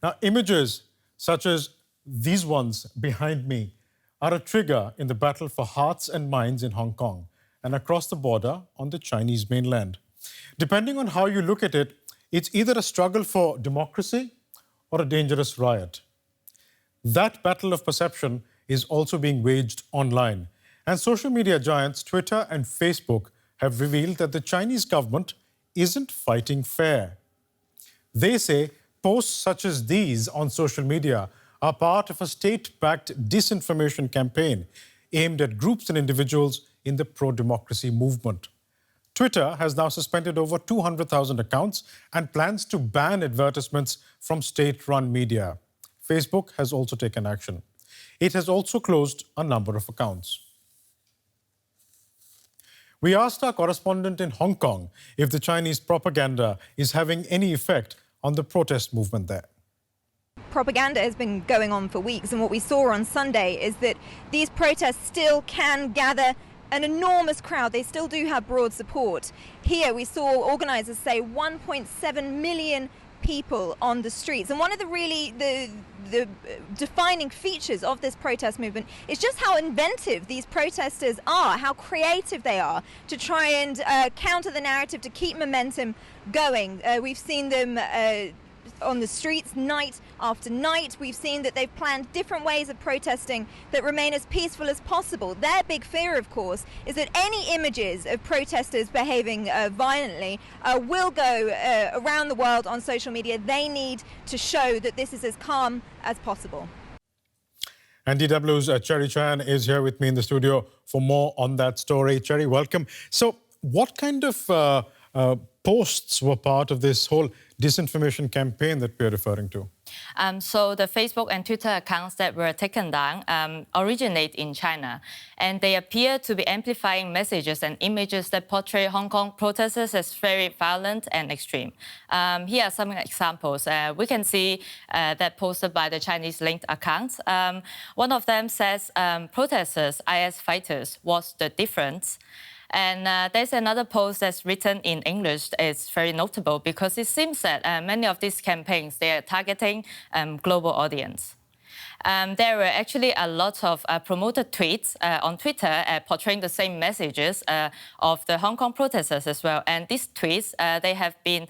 Now, images such as these ones behind me are a trigger in the battle for hearts and minds in Hong Kong and across the border on the Chinese mainland. Depending on how you look at it, it's either a struggle for democracy or a dangerous riot. That battle of perception is also being waged online. And social media giants Twitter and Facebook have revealed that the Chinese government isn't fighting fair. They say posts such as these on social media are part of a state-backed disinformation campaign aimed at groups and individuals in the pro-democracy movement. Twitter has now suspended over 200,000 accounts and plans to ban advertisements from state-run media. Facebook has also taken action. It has also closed a number of accounts. We asked our correspondent in Hong Kong if the Chinese propaganda is having any effect on the protest movement there. Propaganda has been going on for weeks, and what we saw on Sunday is that these protests still can gather an enormous crowd. They still do have broad support. Here we saw organisers say 1.7 million people on the streets, and one of the defining features of this protest movement is just how inventive these protesters are, how creative they are to try and counter the narrative, to keep momentum going. We've seen them on the streets night after night. We've seen that they've planned different ways of protesting that remain as peaceful as possible. Their big fear, of course, is that any images of protesters behaving violently will go around the world on social media. They need to show that this is as calm as possible. And DW's Cherry Chan is here with me in the studio for more on that story. Cherry, welcome. So what kind of posts were part of this whole disinformation campaign that we're referring to? So the Facebook and Twitter accounts that were taken down originate in China, and they appear to be amplifying messages and images that portray Hong Kong protesters as very violent and extreme. Here are some examples. We can see that posted by the Chinese-linked accounts. One of them says, protesters, IS fighters, what's the difference? And there's another post that's written in English. It's very notable because it seems that many of these campaigns, they are targeting global audience. There were actually a lot of promoted tweets on Twitter portraying the same messages of the Hong Kong protesters as well. And these tweets, they have been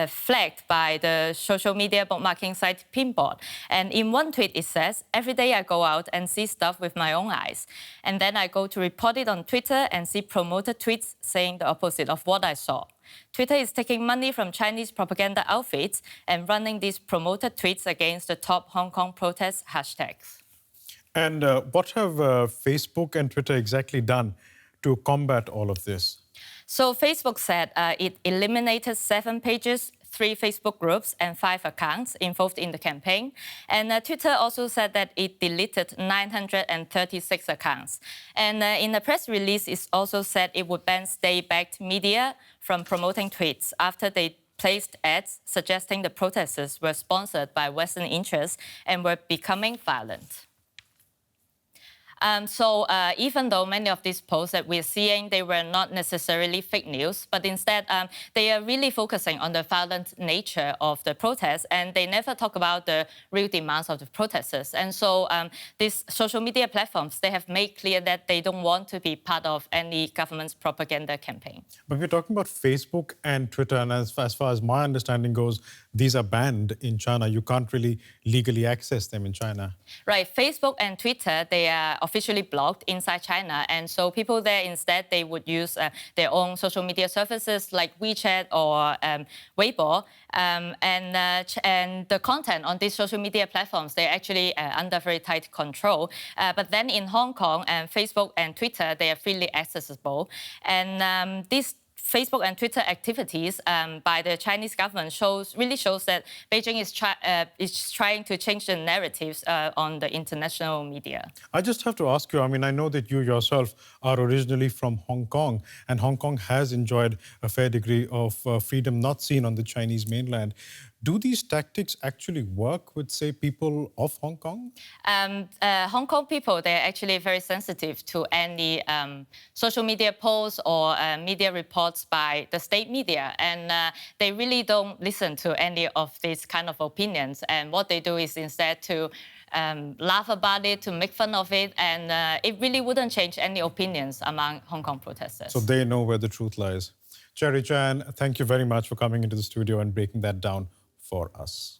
flagged by the social media bookmarking site Pinboard. And in one tweet, it says, every day I go out and see stuff with my own eyes. And then I go to report it on Twitter and see promoted tweets saying the opposite of what I saw. Twitter is taking money from Chinese propaganda outfits and running these promoted tweets against the top Hong Kong protest hashtags. And what have Facebook and Twitter exactly done to combat all of this? So Facebook said it eliminated 7 pages, 3 Facebook groups and 5 accounts involved in the campaign. And Twitter also said that it deleted 936 accounts. And in the press release, it also said it would ban state-backed media from promoting tweets after they placed ads suggesting the protesters were sponsored by Western interests and were becoming violent. So even though many of these posts that we're seeing, they were not necessarily fake news, but instead they are really focusing on the violent nature of the protests, and they never talk about the real demands of the protesters. And so these social media platforms, they have made clear that they don't want to be part of any government's propaganda campaign. But we're talking about Facebook and Twitter, and as far as my understanding goes, these are banned in China. You can't really legally access them in China. Right. Facebook and Twitter, they are officially blocked inside China. And so people there instead, they would use their own social media services like WeChat or Weibo. And the content on these social media platforms, they're actually under very tight control. But then in Hong Kong, Facebook and Twitter, they are freely accessible. And these Facebook and Twitter activities by the Chinese government really shows that Beijing is trying to change the narratives on the international media. I just have to ask you, I mean, I know that you yourself are originally from Hong Kong, and Hong Kong has enjoyed a fair degree of freedom not seen on the Chinese mainland. Do these tactics actually work with, say, people of Hong Kong? Hong Kong people, they're actually very sensitive to any social media posts or media reports by the state media. And they really don't listen to any of these kind of opinions. And what they do is instead to laugh about it, to make fun of it. And it really wouldn't change any opinions among Hong Kong protesters. So they know where the truth lies. Cherry Chan, thank you very much for coming into the studio and breaking that down for us.